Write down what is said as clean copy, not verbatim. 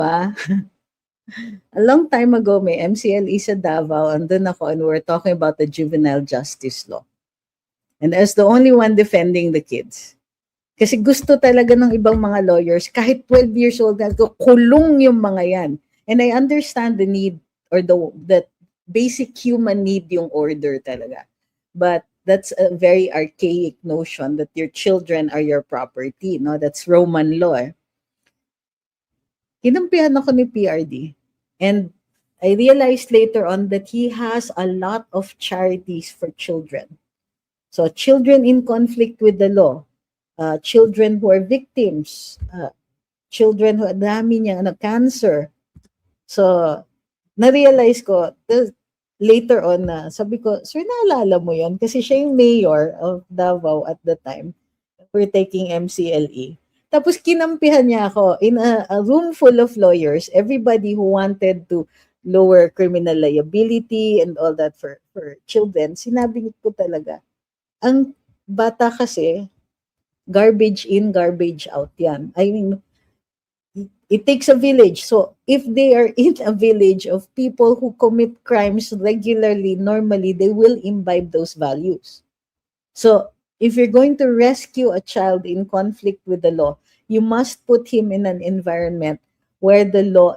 ba? A long time ago, may MCLE sa Davao, andun ako, and we were talking about the juvenile justice law. And I was the only one defending the kids. Kasi gusto talaga ng ibang mga lawyers, kahit 12 years old, kulong yung mga yan. And I understand the need, or the basic human need yung order talaga. But that's a very archaic notion that your children are your property. No? That's Roman law. Kinampihan ako ni PRD. And I realized later on that he has a lot of charities for children. So children in conflict with the law, children who are victims, children who dami niyang cancer. So na-realize ko later on na sabi ko, sir, naalala mo yon? Kasi siya yung mayor of Davao at the time. We're taking MCLE. Tapos kinampihan niya ako in a room full of lawyers, everybody who wanted to lower criminal liability and all that for children. Sinabi ko talaga, ang bata kasi, garbage in, garbage out yan. I mean, it takes a village. So if they are in a village of people who commit crimes regularly, normally, they will imbibe those values. So if you're going to rescue a child in conflict with the law, you must put him in an environment where the law